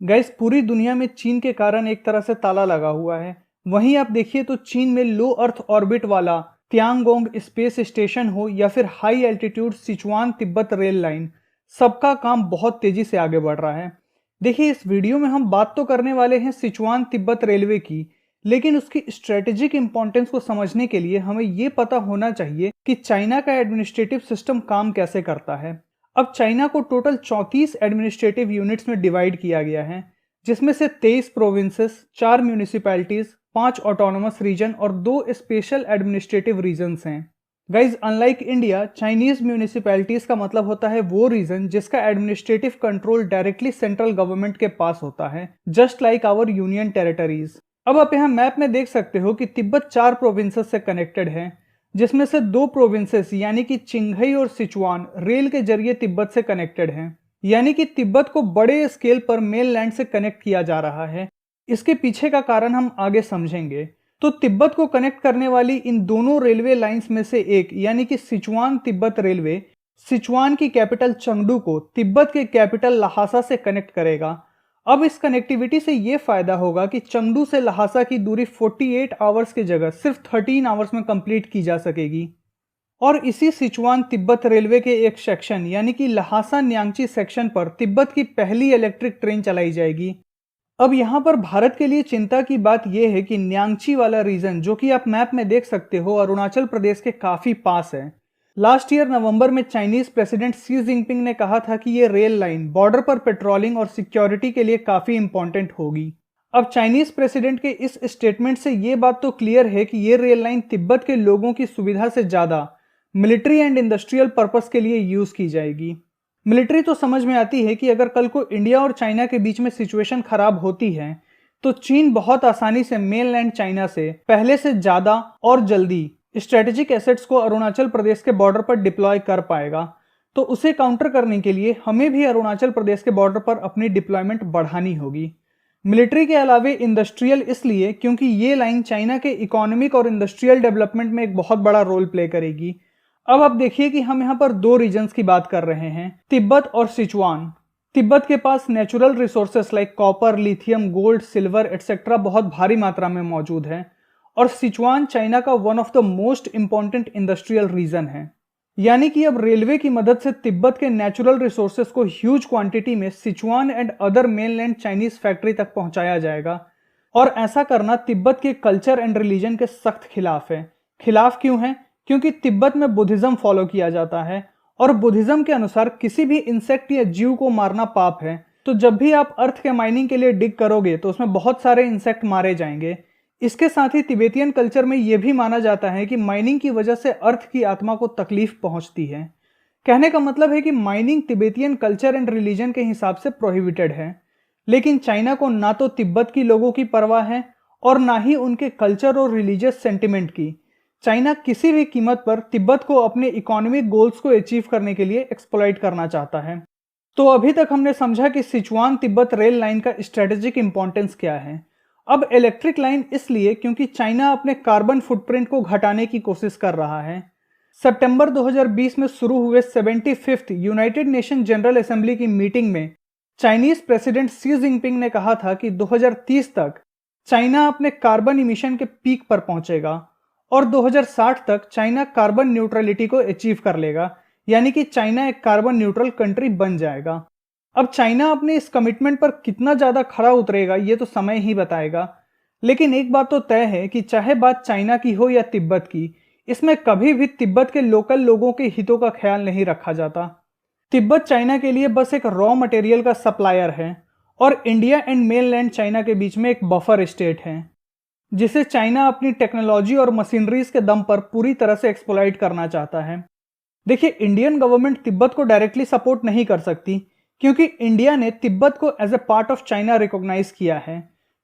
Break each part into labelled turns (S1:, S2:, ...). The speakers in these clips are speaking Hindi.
S1: गाइस, पूरी दुनिया में चीन के कारण एक तरह से ताला लगा हुआ है। वहीं आप देखिए तो चीन में लो अर्थ ऑर्बिट वाला तियांगोंग स्पेस स्टेशन हो या फिर high altitude Sichuan Tibet rail line, सबका काम बहुत तेजी से आगे बढ़ रहा है। देखिए, इस वीडियो में हम बात तो करने वाले हैं सिचुआन तिब्बत रेलवे की, लेकिन उसकी स्ट्रेटेजिक इंपॉर्टेंस को समझने के लिए हमें ये पता होना चाहिए कि चाइना का एडमिनिस्ट्रेटिव सिस्टम काम कैसे करता है। अब चाइना को टोटल 34 एडमिनिस्ट्रेटिव यूनिट्स में डिवाइड किया गया है, जिसमें से 23 प्रोविंसेस, 4 म्यूनिसिपैलिटीज, 5 ऑटोनोमस रीजन और 2 स्पेशल एडमिनिस्ट्रेटिव रीजन्स हैं। Guys, unlike India, Chinese municipalities का मतलब होता है वो रीजन जिसका administrative control directly central government के पास होता है, just like our union territories. अब आप यहाँ मैप में देख सकते हो कि तिब्बत 4 प्रोविंसेस से कनेक्टेड है, जिसमें से 2 प्रोविंसेस यानी कि चिंघई और सिचुआन रेल के जरिए तिब्बत से कनेक्टेड हैं। यानी कि तिब्बत को बड़े स्केल पर मेनलैंड से कनेक्ट किया जा रहा है। इसके पीछे का कारण हम आगे समझेंगे। तो तिब्बत को कनेक्ट करने वाली इन दोनों रेलवे लाइंस में से एक यानी कि सिचुआन तिब्बत रेलवे सिचुआन की कैपिटल चंगडू को तिब्बत के कैपिटल लहासा से कनेक्ट करेगा। अब इस कनेक्टिविटी से ये फायदा होगा कि चंगडू से लहासा की दूरी 48 आवर्स की जगह सिर्फ 13 आवर्स में कंप्लीट की जा सकेगी। और इसी सिचुआन तिब्बत रेलवे के एक सेक्शन यानी कि लहासा न्यांगची सेक्शन पर तिब्बत की पहली इलेक्ट्रिक ट्रेन चलाई जाएगी। अब यहाँ पर भारत के लिए चिंता की बात यह है कि न्यांगची वाला रीजन, जो कि आप मैप में देख सकते हो, अरुणाचल प्रदेश के काफी पास है। लास्ट ईयर नवंबर में चाइनीज प्रेसिडेंट शी जिनपिंग ने कहा था कि ये रेल लाइन बॉर्डर पर पेट्रोलिंग और सिक्योरिटी के लिए काफी इंपॉर्टेंट होगी। अब चाइनीज प्रेसिडेंट के इस स्टेटमेंट से ये बात तो क्लियर है कि ये रेल लाइन तिब्बत के लोगों की सुविधा से ज्यादा मिलिट्री एंड इंडस्ट्रियल पर्पस के लिए यूज की जाएगी। मिलिट्री तो समझ में आती है कि अगर कल को इंडिया और चाइना के बीच में सिचुएशन खराब होती है तो चीन बहुत आसानी से मेनलैंड चाइना से पहले से ज्यादा और जल्दी स्ट्रेटेजिक एसेट्स को अरुणाचल प्रदेश के बॉर्डर पर डिप्लॉय कर पाएगा। तो उसे काउंटर करने के लिए हमें भी अरुणाचल प्रदेश के बॉर्डर पर अपनी डिप्लॉयमेंट बढ़ानी होगी। मिलिट्री के अलावे इंडस्ट्रियल इसलिए क्योंकि ये लाइन चाइना के इकोनॉमिक और इंडस्ट्रियल डेवलपमेंट में एक बहुत बड़ा रोल प्ले करेगी। अब आप देखिए कि हम यहाँ पर 2 रीजन्स की बात कर रहे हैं, तिब्बत और सिचुआन। तिब्बत के पास natural resources like copper, lithium, gold, silver etcetera बहुत भारी मात्रा में मौजूद है। और सिचुआन चाइना का one of the most important industrial region है। यानी कि अब रेलवे की मदद से तिब्बत के नेचुरल रिसोर्सेस को ह्यूज क्वांटिटी में Sichuan and other mainland Chinese factory तक पहुंचाया जाएगा। और ऐसा करना तिब्बत के कल्चर एंड रिलीजन के सख्त खिलाफ है। खिलाफ क्यों है? क्योंकि तिब्बत में बुद्धिज्म फॉलो किया जाता है और बुद्धिज्म के अनुसार किसी भी इंसेक्ट या जीव को मारना पाप है। तो जब भी आप अर्थ के माइनिंग के लिए डिग करोगे तो उसमें बहुत सारे इंसेक्ट मारे जाएंगे। इसके साथ ही तिबेतियन कल्चर में यह भी माना जाता है कि माइनिंग की वजह से अर्थ की आत्मा को तकलीफ पहुंचती है। कहने का मतलब है कि माइनिंग तिबेतियन कल्चर एंड रिलीजन के हिसाब से प्रोहिबिटेड है। लेकिन चाइना को ना तो तिब्बत की लोगों की परवाह है और ना ही उनके कल्चर और रिलीजियस सेंटिमेंट की। चाइना किसी भी कीमत पर तिब्बत को अपने इकोनॉमिक गोल्स को अचीव करने के लिए एक्सप्लॉइट करना चाहता है। तो अभी तक हमने समझा कि सिचुआन तिब्बत रेल लाइन का स्ट्रेटेजिक इंपॉर्टेंस क्या है। अब इलेक्ट्रिक लाइन इसलिए क्योंकि चाइना अपने कार्बन फुटप्रिंट को घटाने की कोशिश कर रहा है। सितंबर 2020 में शुरू हुए 75th United nation general assembly की मीटिंग में चाइनीज प्रेसिडेंट शी जिनपिंग ने कहा था कि 2030 तक चाइना अपने कार्बन इमिशन के पीक पर पहुंचेगा और 2060 तक चाइना कार्बन न्यूट्रलिटी को अचीव कर लेगा। यानी कि चाइना एक कार्बन न्यूट्रल कंट्री बन जाएगा। अब चाइना अपने इस कमिटमेंट पर कितना ज्यादा खरा उतरेगा ये तो समय ही बताएगा। लेकिन एक बात तो तय है कि चाहे बात चाइना की हो या तिब्बत की, इसमें कभी भी तिब्बत के लोकल लोगों के हितों का ख्याल नहीं रखा जाता। तिब्बत चाइना के लिए बस एक रॉ मटेरियल का सप्लायर है और इंडिया एंड मेनलैंड चाइना के बीच में एक बफर स्टेट है, जिसे चाइना अपनी टेक्नोलॉजी और मशीनरीज के दम पर पूरी तरह से एक्सप्लॉइट करना चाहता है। देखिए, इंडियन गवर्नमेंट तिब्बत को डायरेक्टली सपोर्ट नहीं कर सकती क्योंकि इंडिया ने तिब्बत को as a part of China recognise किया है।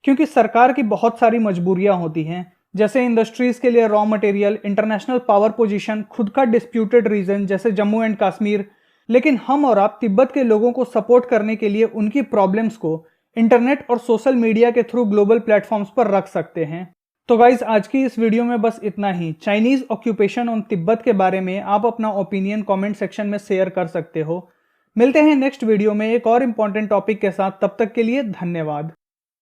S1: क्योंकि सरकार की बहुत सारी मजबूरियां होती हैं, जैसे इंडस्ट्रीज के लिए raw material, international power position, खुद का डिस्प्यूटेड रीजन जैसे जम्मू एंड कश्मीर। लेकिन हम और आप तिब्बत के लोगों को सपोर्ट करने के लिए उनकी प्रॉब्लम्स को इंटरनेट और सोशल मीडिया के थ्रू ग्लोबल प्लेटफॉर्म्स पर रख सकते हैं। तो गाइज, आज की इस वीडियो में बस इतना ही। चाइनीज ऑक्यूपेशन ऑन तिब्बत के बारे में आप अपना ओपिनियन कमेंट सेक्शन में शेयर कर सकते हो। मिलते हैं नेक्स्ट वीडियो में एक और इम्पॉर्टेंट टॉपिक के साथ, तब तक के लिए धन्यवाद।